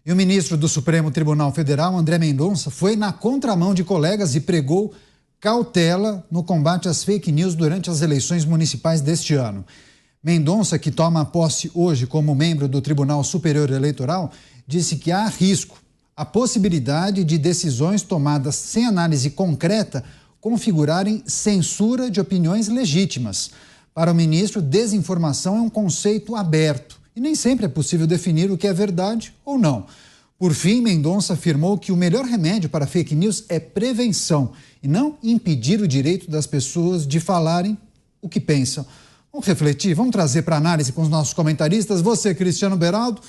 E o ministro do Supremo Tribunal Federal, André Mendonça, foi na contramão de colegas e pregou cautela no combate às fake news durante as eleições municipais deste ano. Mendonça, que toma posse hoje como membro do Tribunal Superior Eleitoral, disse que há risco, a possibilidade de decisões tomadas sem análise concreta configurarem censura de opiniões legítimas. Para o ministro, desinformação é um conceito aberto e nem sempre é possível definir o que é verdade ou não. Por fim, Mendonça afirmou que o melhor remédio para fake news é prevenção e não impedir o direito das pessoas de falarem o que pensam. Vamos refletir, vamos trazer para análise com os nossos comentaristas. Você, Cristiano Beraldo,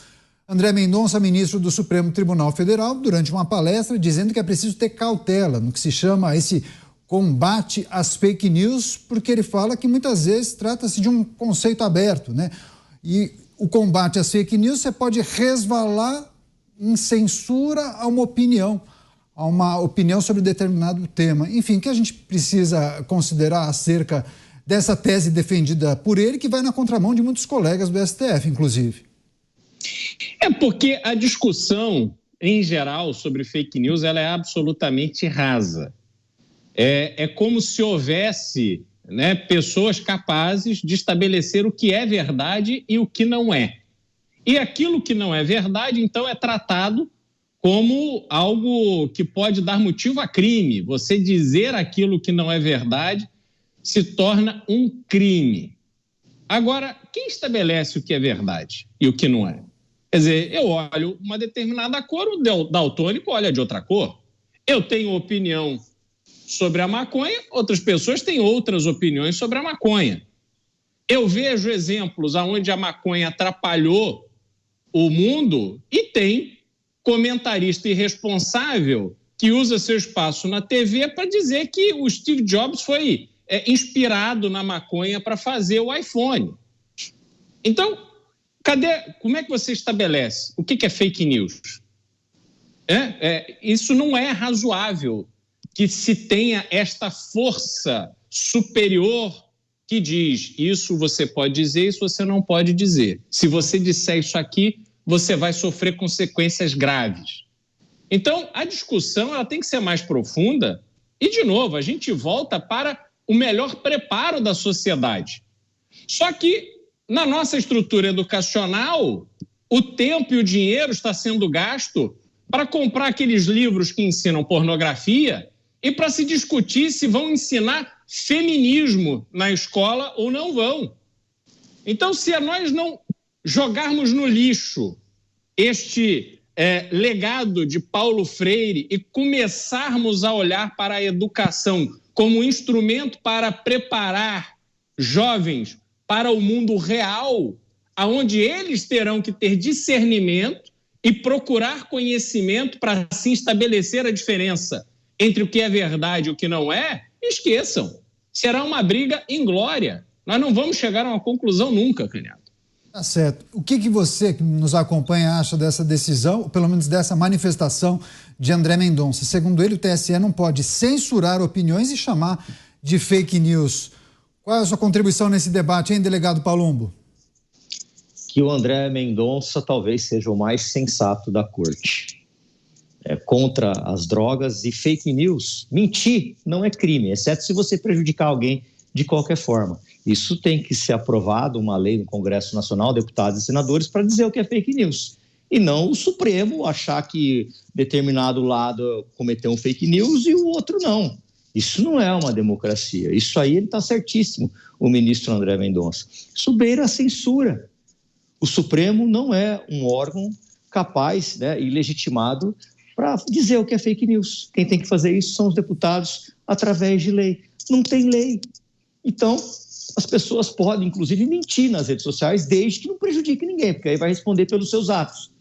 André Mendonça, ministro do Supremo Tribunal Federal, durante uma palestra dizendo que é preciso ter cautela no que se chama esse combate às fake news, porque ele fala que muitas vezes trata-se de um conceito aberto, né? E o combate às fake news você pode resvalar em censura a uma opinião sobre determinado tema. Enfim, o que a gente precisa considerar acerca dessa tese defendida por ele, que vai na contramão de muitos colegas do STF, inclusive? É porque a discussão, em geral, sobre fake news, ela é absolutamente rasa. É como se houvesse, né, pessoas capazes de estabelecer o que é verdade e o que não é. E aquilo que não é verdade, então, é tratado como algo que pode dar motivo a crime. Você dizer aquilo que não é verdade se torna um crime. Agora, quem estabelece o que é verdade e o que não é? Quer dizer, eu olho uma determinada cor, o daltônico olha de outra cor. Eu tenho opinião sobre a maconha, outras pessoas têm outras opiniões sobre a maconha. Eu vejo exemplos onde a maconha atrapalhou o mundo e tem comentarista irresponsável que usa seu espaço na TV para dizer que o Steve Jobs foi inspirado na maconha para fazer o iPhone. Então, como é que você estabelece? O que é fake news? Isso não é razoável que se tenha esta força superior que diz isso você pode dizer, isso você não pode dizer. Se você disser isso aqui, você vai sofrer consequências graves. Então, a discussão ela tem que ser mais profunda e, de novo, a gente volta para o melhor preparo da sociedade. Só que, na nossa estrutura educacional, o tempo e o dinheiro está sendo gasto para comprar aqueles livros que ensinam pornografia e para se discutir se vão ensinar feminismo na escola ou não vão. Então, se nós não jogarmos no lixo este legado de Paulo Freire e começarmos a olhar para a educação como instrumento para preparar jovens para o mundo real, onde eles terão que ter discernimento e procurar conhecimento para assim estabelecer a diferença entre o que é verdade e o que não é, esqueçam. Será uma briga inglória. Nós não vamos chegar a uma conclusão nunca, Canhado. Tá certo. O que você que nos acompanha acha dessa decisão, ou pelo menos dessa manifestação de André Mendonça? Segundo ele, o TSE não pode censurar opiniões e chamar de fake news. Qual é a sua contribuição nesse debate, hein, delegado Palumbo? Que o André Mendonça talvez seja o mais sensato da corte. Contra as drogas e fake news. Mentir não é crime, exceto se você prejudicar alguém de qualquer forma. Isso tem que ser aprovado, uma lei no Congresso Nacional, deputados e senadores, para dizer o que é fake news. E não o Supremo achar que determinado lado cometeu um fake news e o outro não. Isso não é uma democracia. Isso aí ele está certíssimo, o ministro André Mendonça. Isso beira a censura. O Supremo não é um órgão capaz, e legitimado para dizer o que é fake news. Quem tem que fazer isso são os deputados através de lei. Não tem lei. Então, as pessoas podem, inclusive, mentir nas redes sociais desde que não prejudique ninguém, porque aí vai responder pelos seus atos.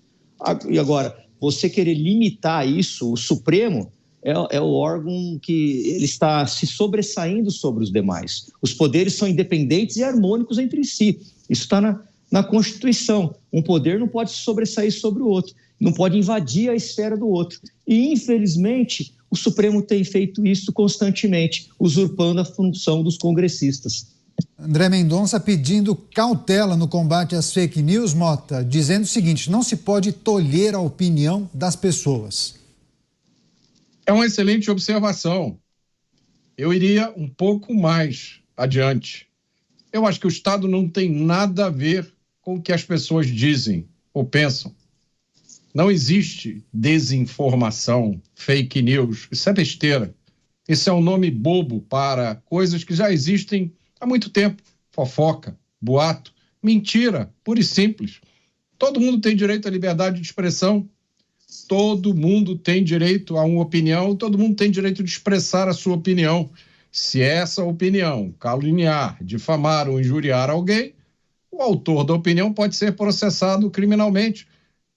E agora, você querer limitar isso, o Supremo é o órgão que ele está se sobressaindo sobre os demais. Os poderes são independentes e harmônicos entre si. Isso está na Constituição. Um poder não pode se sobressair sobre o outro, não pode invadir a esfera do outro. E, infelizmente, o Supremo tem feito isso constantemente, usurpando a função dos congressistas. André Mendonça pedindo cautela no combate às fake news, Mota, dizendo o seguinte: não se pode tolher a opinião das pessoas. É uma excelente observação. Eu iria um pouco mais adiante. Eu acho que o Estado não tem nada a ver com o que as pessoas dizem ou pensam. Não existe desinformação, fake news. Isso é besteira. Isso é um nome bobo para coisas que já existem há muito tempo. Fofoca, boato, mentira, pura e simples. Todo mundo tem direito à liberdade de expressão. Todo mundo tem direito a uma opinião. Todo mundo tem direito de expressar a sua opinião. Se essa opinião caluniar, difamar ou injuriar alguém, o autor da opinião pode ser processado criminalmente.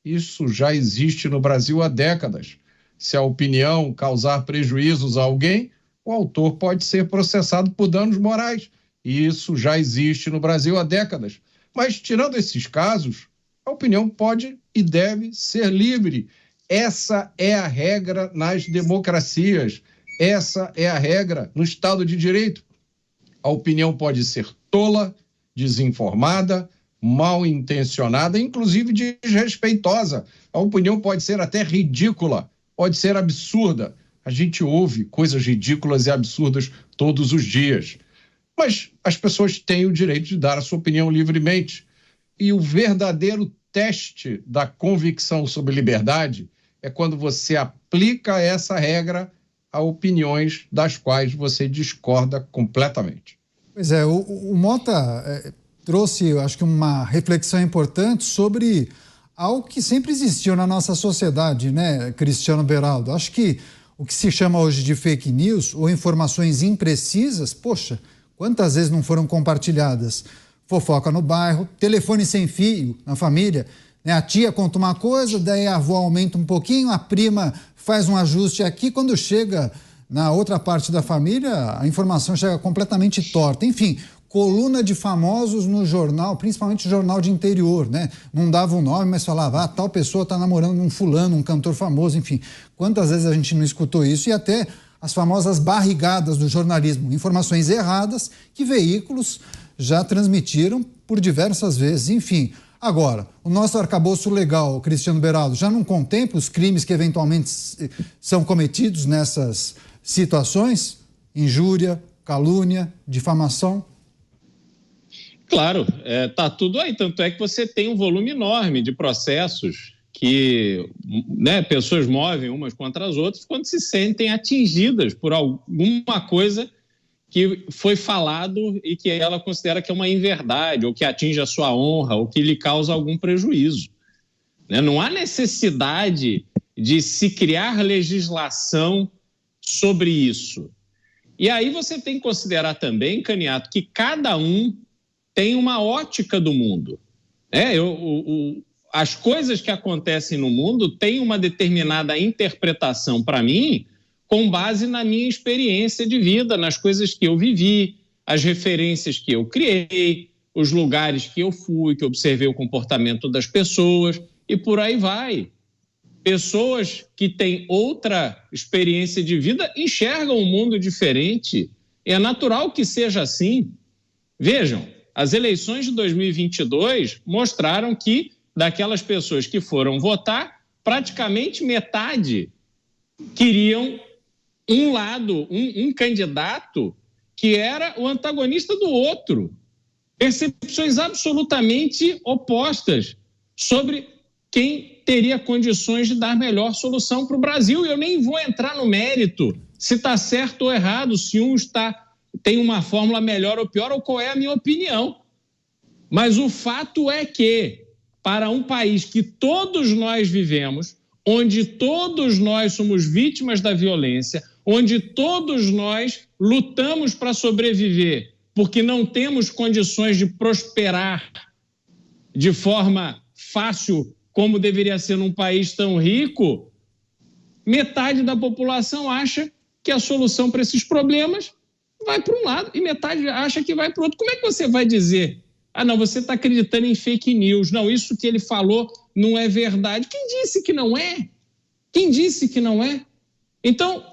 Isso já existe no Brasil há décadas. Se a opinião causar prejuízos a alguém, o autor pode ser processado por danos morais. Isso já existe no Brasil há décadas. Mas, tirando esses casos, a opinião pode e deve ser livre. Essa é a regra nas democracias. Essa é a regra no Estado de Direito. A opinião pode ser tola, desinformada, mal intencionada, inclusive desrespeitosa. A opinião pode ser até ridícula, pode ser absurda. A gente ouve coisas ridículas e absurdas todos os dias. Mas as pessoas têm o direito de dar a sua opinião livremente. E o verdadeiro teste da convicção sobre liberdade é quando você aplica essa regra a opiniões das quais você discorda completamente. Pois é, o Mota trouxe, eu acho que uma reflexão importante sobre algo que sempre existiu na nossa sociedade, né, Cristiano Beraldo? Acho que o que se chama hoje de fake news ou informações imprecisas, poxa, quantas vezes não foram compartilhadas? Fofoca no bairro, telefone sem fio na família, né? A tia conta uma coisa, daí a avó aumenta um pouquinho, a prima faz um ajuste aqui, quando chega na outra parte da família, a informação chega completamente torta. Enfim, coluna de famosos no jornal, principalmente jornal de interior, né? Não dava um nome, mas falava, tal pessoa está namorando um fulano, um cantor famoso, enfim. Quantas vezes a gente não escutou isso? E até as famosas barrigadas do jornalismo, informações erradas que veículos já transmitiram por diversas vezes, enfim. Agora, o nosso arcabouço legal, Cristiano Beraldo, já não contempla os crimes que eventualmente são cometidos nessas situações? Injúria, calúnia, difamação? Claro, tá tudo aí, tanto é que você tem um volume enorme de processos que, né, pessoas movem umas contra as outras quando se sentem atingidas por alguma coisa que foi falado e que ela considera que é uma inverdade, ou que atinge a sua honra, ou que lhe causa algum prejuízo. Né? Não há necessidade de se criar legislação sobre isso. E aí você tem que considerar também, Caniato, que cada um tem uma ótica do mundo. As coisas que acontecem no mundo têm uma determinada interpretação, para mim, com base na minha experiência de vida, nas coisas que eu vivi, as referências que eu criei, os lugares que eu fui, que observei o comportamento das pessoas e por aí vai. Pessoas que têm outra experiência de vida enxergam um mundo diferente. É natural que seja assim. Vejam, as eleições de 2022 mostraram que daquelas pessoas que foram votar, praticamente metade queriam um lado, um candidato que era o antagonista do outro. Percepções absolutamente opostas sobre quem teria condições de dar melhor solução para o Brasil. E eu nem vou entrar no mérito se está certo ou errado, se tem uma fórmula melhor ou pior, ou qual é a minha opinião. Mas o fato é que, para um país que todos nós vivemos, onde todos nós somos vítimas da violência, onde todos nós lutamos para sobreviver, porque não temos condições de prosperar de forma fácil, como deveria ser num país tão rico, metade da população acha que a solução para esses problemas vai para um lado e metade acha que vai para o outro. Como é que você vai dizer? Não, você está acreditando em fake news. Não, isso que ele falou não é verdade. Quem disse que não é? Quem disse que não é? Então,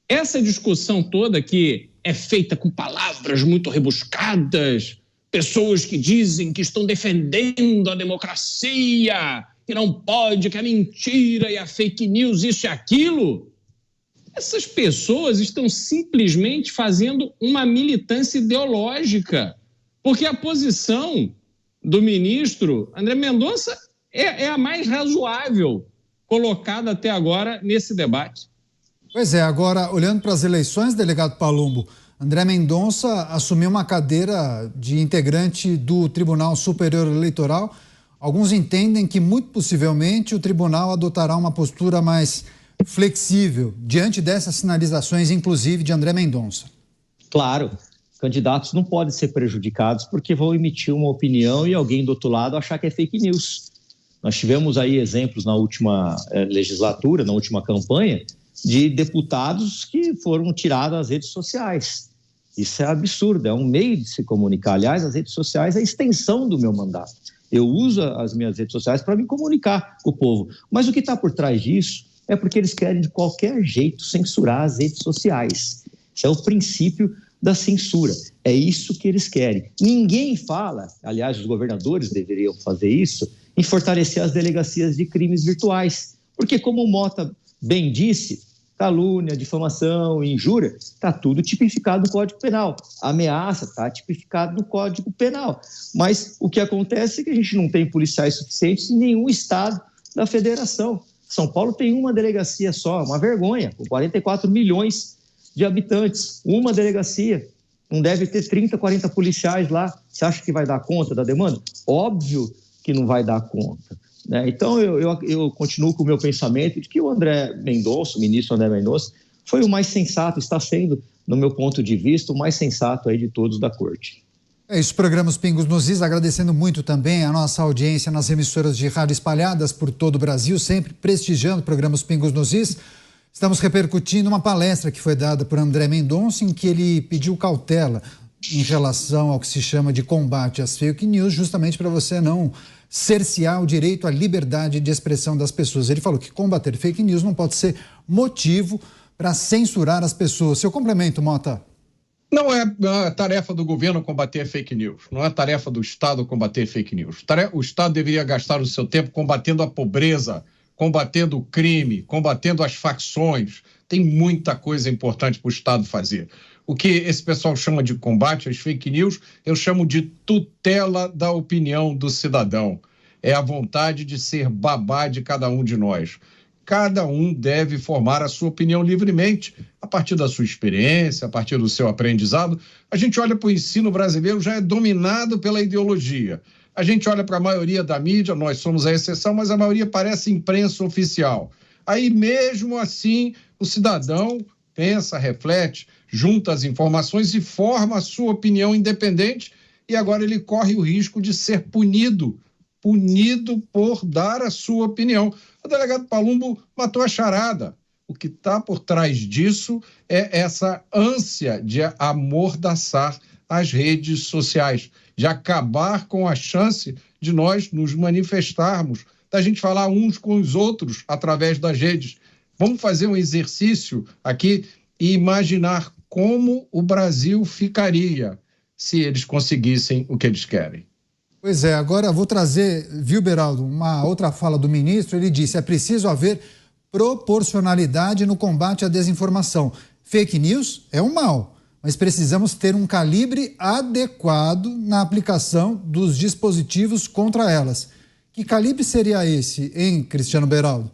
essa discussão toda que é feita com palavras muito rebuscadas, pessoas que dizem que estão defendendo a democracia, que não pode, que é mentira e a fake news, isso e aquilo. Essas pessoas estão simplesmente fazendo uma militância ideológica, porque a posição do ministro André Mendonça é a mais razoável colocada até agora nesse debate. Pois é, agora, olhando para as eleições, delegado Palumbo, André Mendonça assumiu uma cadeira de integrante do Tribunal Superior Eleitoral. Alguns entendem que, muito possivelmente, o tribunal adotará uma postura mais flexível diante dessas sinalizações, inclusive de André Mendonça. Claro, candidatos não podem ser prejudicados porque vão emitir uma opinião e alguém do outro lado achar que é fake news. Nós tivemos aí exemplos na última legislatura, na última campanha, de deputados que foram tirados das redes sociais. Isso é absurdo, é um meio de se comunicar. Aliás, as redes sociais é a extensão do meu mandato. Eu uso as minhas redes sociais para me comunicar com o povo. Mas o que está por trás disso é porque eles querem, de qualquer jeito, censurar as redes sociais. Isso é o princípio da censura. É isso que eles querem. Ninguém fala, aliás, os governadores deveriam fazer isso, em fortalecer as delegacias de crimes virtuais. Porque, como o Mota bem disse, calúnia, difamação, injúria, está tudo tipificado no Código Penal. A ameaça está tipificado no Código Penal. Mas o que acontece é que a gente não tem policiais suficientes em nenhum estado da federação. São Paulo tem uma delegacia só, uma vergonha, com 44 milhões de habitantes. Uma delegacia. Não deve ter 30, 40 policiais lá. Você acha que vai dar conta da demanda? Óbvio que não vai dar conta. Então, eu continuo com o meu pensamento de que o André Mendonça, o ministro André Mendonça, foi o mais sensato, está sendo, no meu ponto de vista, o mais sensato aí de todos da corte. É isso, programa Pingos nos Is, agradecendo muito também a nossa audiência nas emissoras de rádio espalhadas por todo o Brasil, sempre prestigiando o programa Pingos nos Is. Estamos repercutindo uma palestra que foi dada por André Mendonça, em que ele pediu cautela em relação ao que se chama de combate às fake news, justamente para você não cercear o direito à liberdade de expressão das pessoas. Ele falou que combater fake news não pode ser motivo para censurar as pessoas. Seu complemento, Mota? Não é a tarefa do governo combater fake news, não é a tarefa do Estado combater fake news. O Estado deveria gastar o seu tempo combatendo a pobreza, combatendo o crime, combatendo as facções. Tem muita coisa importante para o Estado fazer. O que esse pessoal chama de combate às fake news, eu chamo de tutela da opinião do cidadão. É a vontade de ser babá de cada um de nós. Cada um deve formar a sua opinião livremente, a partir da sua experiência, a partir do seu aprendizado. A gente olha para o ensino brasileiro, já é dominado pela ideologia. A gente olha para a maioria da mídia, nós somos a exceção, mas a maioria parece imprensa oficial. Aí, mesmo assim, o cidadão pensa, reflete, junta as informações e forma a sua opinião independente, e agora ele corre o risco de ser punido por dar a sua opinião. O delegado Palumbo matou a charada. O que está por trás disso é essa ânsia de amordaçar as redes sociais, de acabar com a chance de nós nos manifestarmos, da gente falar uns com os outros através das redes. Vamos fazer um exercício aqui e imaginar como o Brasil ficaria se eles conseguissem o que eles querem. Pois é, agora vou trazer, viu, Beraldo, uma outra fala do ministro. Ele disse: é preciso haver proporcionalidade no combate à desinformação. Fake news é um mal, mas precisamos ter um calibre adequado na aplicação dos dispositivos contra elas. Que calibre seria esse, hein, Cristiano Beraldo?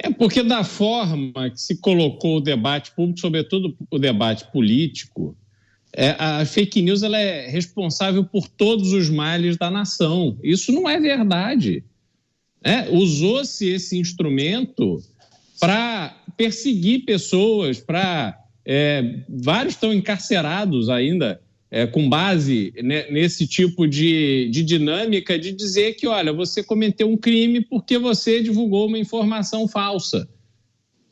É porque da forma que se colocou o debate público, sobretudo o debate político, a fake news ela é responsável por todos os males da nação. Isso não é verdade. Usou-se esse instrumento para perseguir pessoas, vários estão encarcerados ainda, com base nesse tipo de dinâmica de dizer que, olha, você cometeu um crime porque você divulgou uma informação falsa.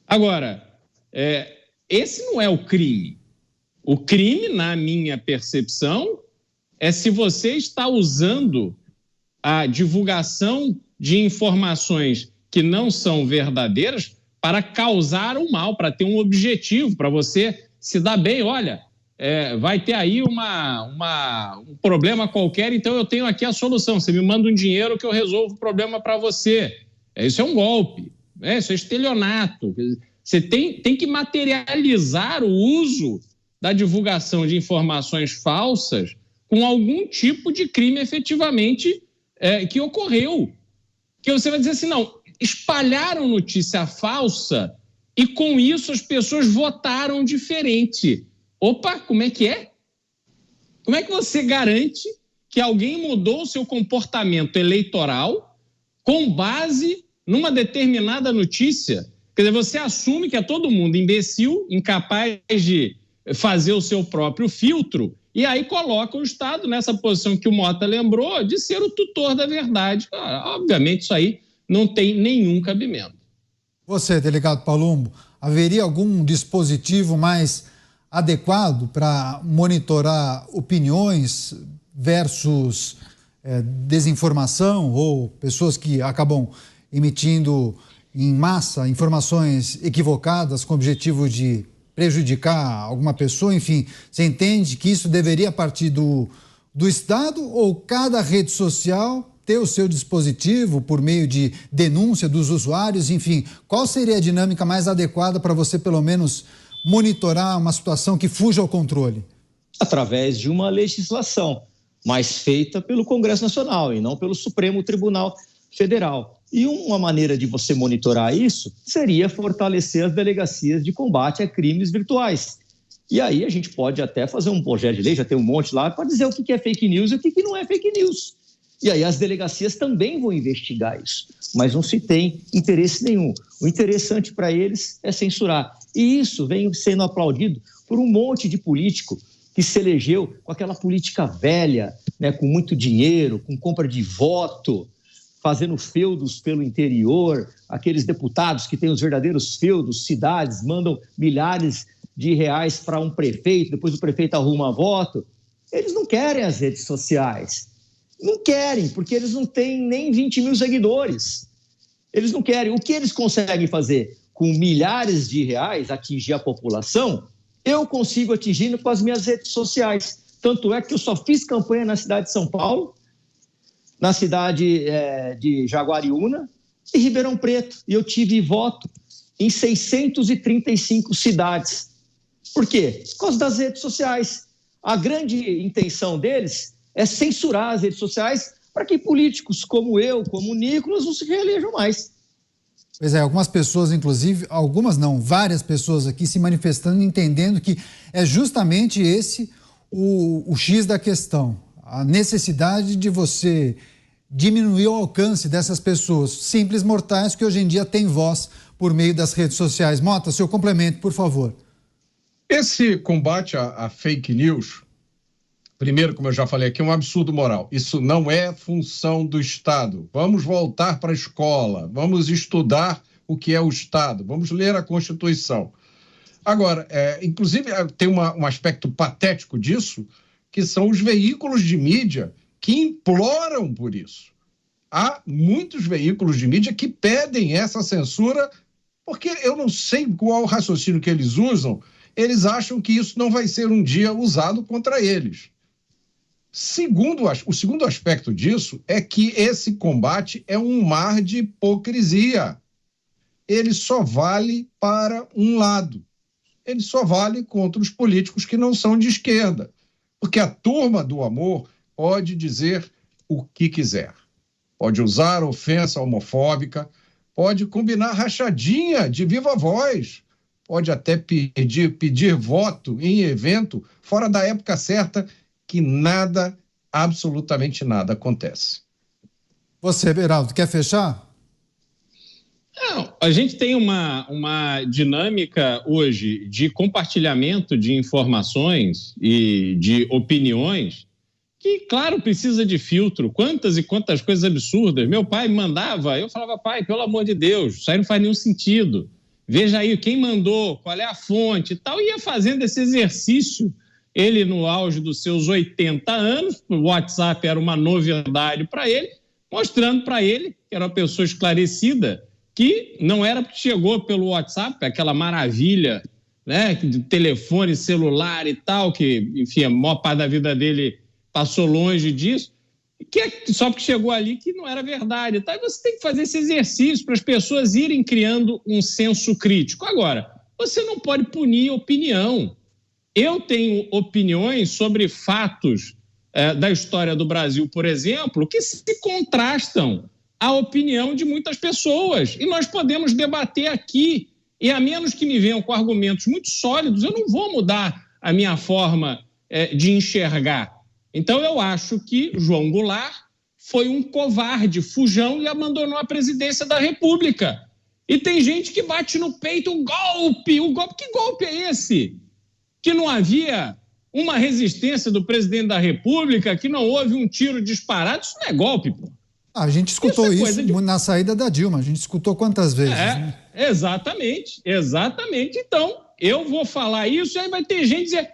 Agora, esse não é o crime. O crime, na minha percepção, é se você está usando a divulgação de informações que não são verdadeiras para causar um mal, para ter um objetivo, para você se dar bem. Olha, vai ter aí um problema qualquer, então eu tenho aqui a solução. Você me manda um dinheiro que eu resolvo o problema para você. Isso é um golpe, isso é estelionato. Você tem que materializar o uso da divulgação de informações falsas com algum tipo de crime efetivamente que ocorreu. Que você vai dizer assim, não, espalharam notícia falsa e com isso as pessoas votaram diferente. Opa, como é que é? Como é que você garante que alguém mudou o seu comportamento eleitoral com base numa determinada notícia? Quer dizer, você assume que é todo mundo imbecil, incapaz de fazer o seu próprio filtro, e aí coloca o Estado nessa posição que o Mota lembrou, de ser o tutor da verdade. Obviamente, isso aí não tem nenhum cabimento. Você, delegado Palumbo, haveria algum dispositivo mais adequado para monitorar opiniões versus desinformação ou pessoas que acabam emitindo em massa informações equivocadas com o objetivo de prejudicar alguma pessoa? Enfim, você entende que isso deveria partir do Estado ou cada rede social ter o seu dispositivo por meio de denúncia dos usuários? Enfim, qual seria a dinâmica mais adequada para você, pelo menos, monitorar uma situação que fuja ao controle? Através de uma legislação, mas feita pelo Congresso Nacional e não pelo Supremo Tribunal Federal. E uma maneira de você monitorar isso seria fortalecer as delegacias de combate a crimes virtuais. E aí a gente pode até fazer um projeto de lei, já tem um monte lá, para dizer o que é fake news e o que não é fake news. E aí as delegacias também vão investigar isso, mas não se tem interesse nenhum. O interessante para eles é censurar. E isso vem sendo aplaudido por um monte de político que se elegeu com aquela política velha, né, com muito dinheiro, com compra de voto, fazendo feudos pelo interior, aqueles deputados que têm os verdadeiros feudos, cidades, mandam milhares de reais para um prefeito, depois o prefeito arruma voto. Eles não querem as redes sociais. Não querem, porque eles não têm nem 20 mil seguidores. Eles não querem. O que eles conseguem fazer com milhares de reais, atingir a população, eu consigo atingir com as minhas redes sociais. Tanto é que eu só fiz campanha na cidade de São Paulo, na cidade de Jaguariúna e Ribeirão Preto. E eu tive voto em 635 cidades. Por quê? Por causa das redes sociais. A grande intenção deles é censurar as redes sociais para que políticos como eu, como o Nicolas, não se reelejam mais. Pois é, algumas pessoas, inclusive, algumas não, várias pessoas aqui se manifestando, entendendo que é justamente esse o X da questão. A necessidade de você diminuir o alcance dessas pessoas, simples mortais que hoje em dia têm voz por meio das redes sociais. Mota, seu complemento, por favor. Esse combate a fake news, primeiro, como eu já falei aqui, é um absurdo moral. Isso não é função do Estado. Vamos voltar para a escola, vamos estudar o que é o Estado, vamos ler a Constituição. Agora, inclusive, tem um aspecto patético disso, que são os veículos de mídia que imploram por isso. Há muitos veículos de mídia que pedem essa censura, porque eu não sei qual o raciocínio que eles usam, eles acham que isso não vai ser um dia usado contra eles. O segundo aspecto disso é que esse combate é um mar de hipocrisia. Ele só vale para um lado. Ele só vale contra os políticos que não são de esquerda. Porque a turma do amor pode dizer o que quiser. Pode usar ofensa homofóbica, pode combinar rachadinha de viva voz, pode até pedir voto em evento fora da época certa, que nada, absolutamente nada acontece. Você, Beraldo, quer fechar? Não, a gente tem uma dinâmica hoje de compartilhamento de informações e de opiniões que, claro, precisa de filtro. Quantas e quantas coisas absurdas. Meu pai me mandava, eu falava, pai, pelo amor de Deus, isso aí não faz nenhum sentido. Veja aí quem mandou, qual é a fonte e tal. Ia fazendo esse exercício. Ele, no auge dos seus 80 anos, o WhatsApp era uma novidade para ele, mostrando para ele, que era uma pessoa esclarecida, que não era porque chegou pelo WhatsApp, aquela maravilha né, de telefone celular e tal, que, enfim, a maior parte da vida dele passou longe disso, que é só porque chegou ali que não era verdade. Tá? E você tem que fazer esse exercício para as pessoas irem criando um senso crítico. Agora, você não pode punir opinião. Eu tenho opiniões sobre fatos da história do Brasil, por exemplo, que se contrastam à opinião de muitas pessoas. E nós podemos debater aqui. E a menos que me venham com argumentos muito sólidos, eu não vou mudar a minha forma de enxergar. Então, eu acho que João Goulart foi um covarde, fujão e abandonou a presidência da República. E tem gente que bate no peito, o golpe, que golpe é esse? Que não havia uma resistência do presidente da República, que não houve um tiro disparado, isso não é golpe, pô. A gente escutou isso na saída da Dilma, a gente escutou quantas vezes? Né? Exatamente. Então, eu vou falar isso e aí vai ter gente dizer,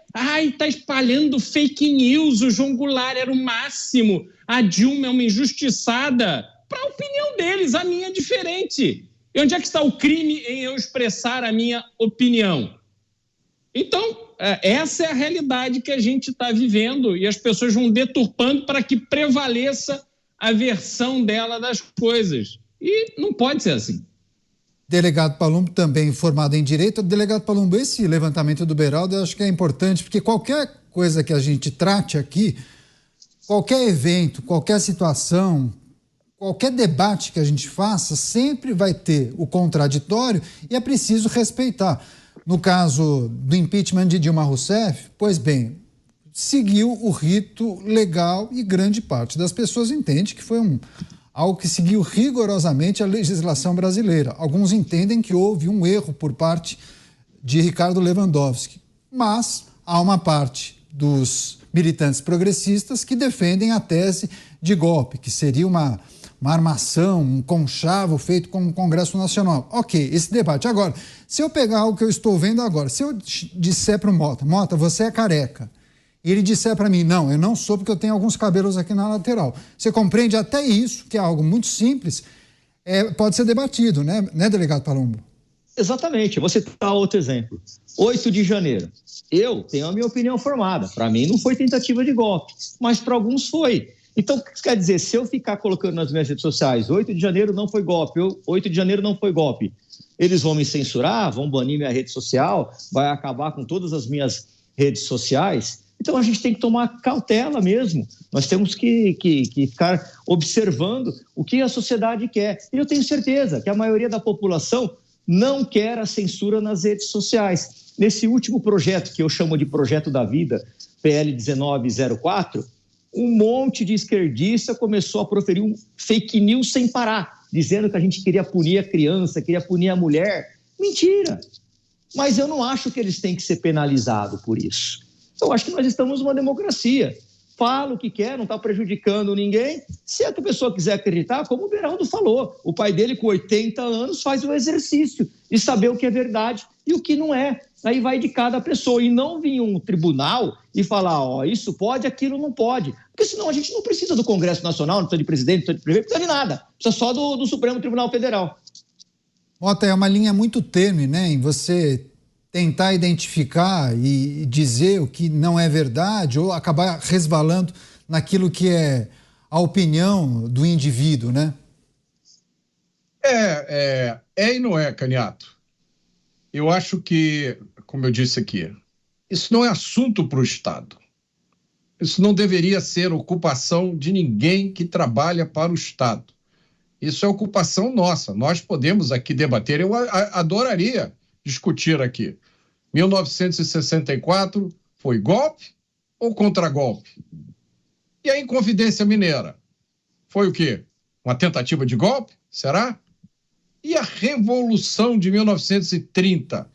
tá espalhando fake news, o João Goulart era o máximo, a Dilma é uma injustiçada. Para a opinião deles, a minha é diferente. E onde é que está o crime em eu expressar a minha opinião? Então, essa é a realidade que a gente está vivendo e as pessoas vão deturpando para que prevaleça a versão dela das coisas. E não pode ser assim. Delegado Palumbo, também formado em Direito. Delegado Palumbo, esse levantamento do Beraldo eu acho que é importante, porque qualquer coisa que a gente trate aqui, qualquer evento, qualquer situação, qualquer debate que a gente faça, sempre vai ter o contraditório e é preciso respeitar. No caso do impeachment de Dilma Rousseff, pois bem, seguiu o rito legal e grande parte das pessoas entende que foi algo que seguiu rigorosamente a legislação brasileira. Alguns entendem que houve um erro por parte de Ricardo Lewandowski, mas há uma parte dos militantes progressistas que defendem a tese de golpe, que seria uma armação, um conchavo feito com o Congresso Nacional. Ok, esse debate. Agora, se eu pegar o que eu estou vendo agora, se eu disser para o Mota, você é careca, e ele disser para mim, não, eu não sou porque eu tenho alguns cabelos aqui na lateral. Você compreende até isso, que é algo muito simples, pode ser debatido, né, delegado Palumbo? Exatamente. Vou citar outro exemplo. 8 de janeiro. Eu tenho a minha opinião formada. Para mim não foi tentativa de golpe, mas para alguns foi. Então, o que isso quer dizer? Se eu ficar colocando nas minhas redes sociais 8 de janeiro não foi golpe, 8 de janeiro não foi golpe, eles vão me censurar, vão banir minha rede social, vai acabar com todas as minhas redes sociais. Então, a gente tem que tomar cautela mesmo. Nós temos que ficar observando o que a sociedade quer. E eu tenho certeza que a maioria da população não quer a censura nas redes sociais. Nesse último projeto, que eu chamo de Projeto da Vida, PL 1904, um monte de esquerdista começou a proferir um fake news sem parar, dizendo que a gente queria punir a criança, queria punir a mulher. Mentira! Mas eu não acho que eles têm que ser penalizados por isso. Eu acho que nós estamos numa democracia. Fala o que quer, não está prejudicando ninguém. Se a pessoa quiser acreditar, como o Beraldo falou, o pai dele com 80 anos faz o exercício de saber o que é verdade e o que não é. Aí vai de cada pessoa. E não vir um tribunal e falar, isso pode, aquilo não pode. Porque senão a gente não precisa do Congresso Nacional, não precisa de presidente, não precisa de prefeito, não precisa de nada. Precisa só do Supremo Tribunal Federal. Mota, é uma linha muito tênue, né, em você tentar identificar e dizer o que não é verdade ou acabar resvalando naquilo que é a opinião do indivíduo, né? É e não é, Caniato. Eu acho que, como eu disse aqui, isso não é assunto para o Estado. Isso não deveria ser ocupação de ninguém que trabalha para o Estado. Isso é ocupação nossa. Nós podemos aqui debater. Eu adoraria discutir aqui. 1964 foi golpe ou contragolpe? E a Inconfidência Mineira? Foi o quê? Uma tentativa de golpe? Será? E a Revolução de 1930?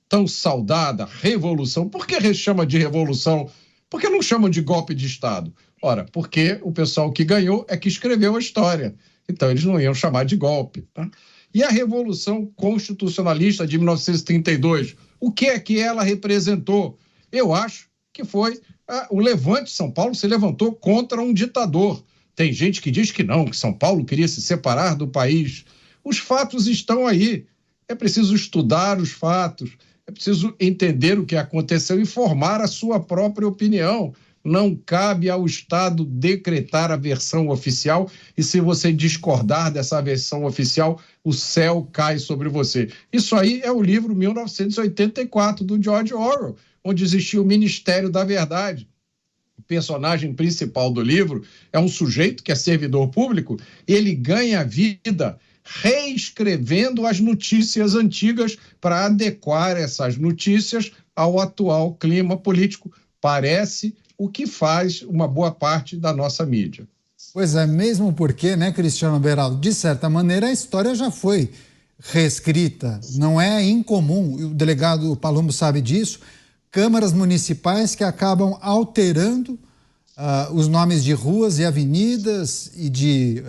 Tão saudada Revolução. Por que chama de Revolução? Por que não chamam de golpe de Estado? Ora, porque o pessoal que ganhou é que escreveu a história. Então, eles não iam chamar de golpe. Tá? E a Revolução Constitucionalista de 1932? O que é que ela representou? Eu acho que foi o levante. São Paulo se levantou contra um ditador. Tem gente que diz que não, que São Paulo queria se separar do país. Os fatos estão aí. É preciso estudar os fatos, é preciso entender o que aconteceu e formar a sua própria opinião. Não cabe ao Estado decretar a versão oficial e, se você discordar dessa versão oficial, o céu cai sobre você. Isso aí é o livro 1984 do George Orwell, onde existia o Ministério da Verdade. O personagem principal do livro é um sujeito que é servidor público e ele ganha vida reescrevendo as notícias antigas para adequar essas notícias ao atual clima político. Parece o que faz uma boa parte da nossa mídia. Pois é, mesmo porque, né, Cristiano Beraldo, de certa maneira a história já foi reescrita. Não é incomum, o delegado Palumbo sabe disso, câmaras municipais que acabam alterando os nomes de ruas e avenidas e de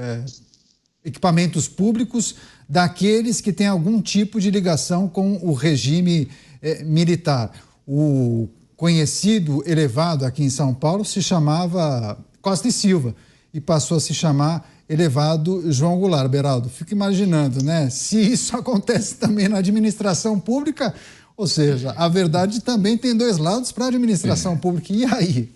equipamentos públicos daqueles que têm algum tipo de ligação com o regime militar. O conhecido elevado aqui em São Paulo se chamava Costa e Silva e passou a se chamar elevado João Goulart. Beraldo, fico imaginando, né? Se isso acontece também na administração pública, ou seja, a verdade também tem dois lados para a administração pública. E aí?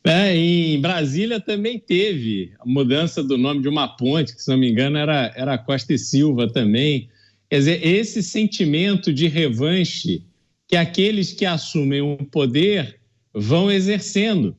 Em Brasília também teve a mudança do nome de uma ponte, que, se não me engano, era Costa e Silva também. Quer dizer, esse sentimento de revanche que aqueles que assumem o poder vão exercendo.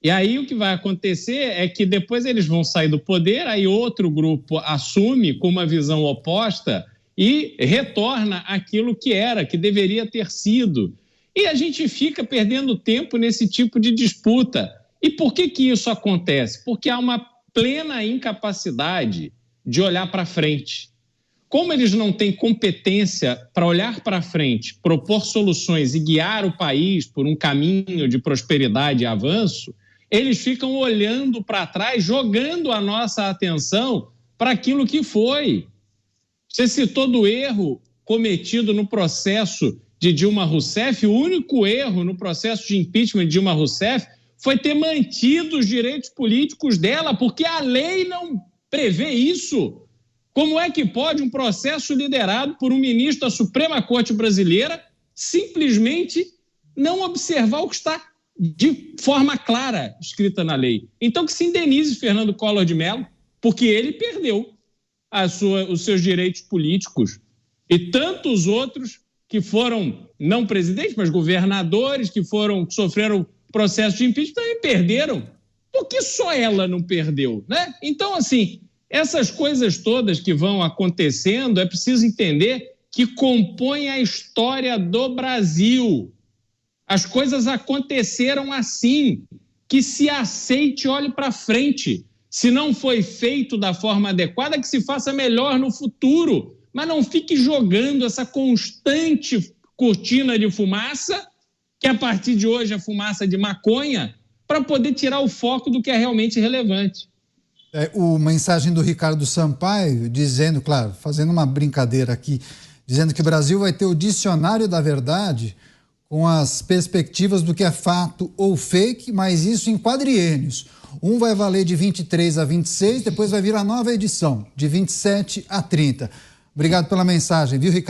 E aí o que vai acontecer é que depois eles vão sair do poder, aí outro grupo assume com uma visão oposta e retorna aquilo que era, que deveria ter sido. E a gente fica perdendo tempo nesse tipo de disputa. E por que isso acontece? Porque há uma plena incapacidade de olhar para frente. Como eles não têm competência para olhar para frente, propor soluções e guiar o país por um caminho de prosperidade e avanço, eles ficam olhando para trás, jogando a nossa atenção para aquilo que foi. Você citou do erro cometido no processo de Dilma Rousseff. O único erro no processo de impeachment de Dilma Rousseff foi ter mantido os direitos políticos dela, porque a lei não prevê isso. Como é que pode um processo liderado por um ministro da Suprema Corte Brasileira simplesmente não observar o que está de forma clara escrita na lei? Então que se indenize Fernando Collor de Mello, porque ele perdeu os seus direitos políticos. E tantos outros que foram não presidentes, mas governadores, que sofreram processo de impeachment, também perderam. Por que só ela não perdeu, né? Então, assim, essas coisas todas que vão acontecendo, é preciso entender que compõem a história do Brasil. As coisas aconteceram assim, que se aceite e olhe para frente. Se não foi feito da forma adequada, que se faça melhor no futuro, mas não fique jogando essa constante cortina de fumaça, que a partir de hoje é fumaça de maconha, para poder tirar o foco do que é realmente relevante. A mensagem do Ricardo Sampaio dizendo, claro, fazendo uma brincadeira aqui, dizendo que o Brasil vai ter o dicionário da verdade com as perspectivas do que é fato ou fake, mas isso em quadriênios. Um vai valer de 23 a 26, depois vai vir a nova edição, de 27 a 30. Obrigado pela mensagem, viu, Ricardo?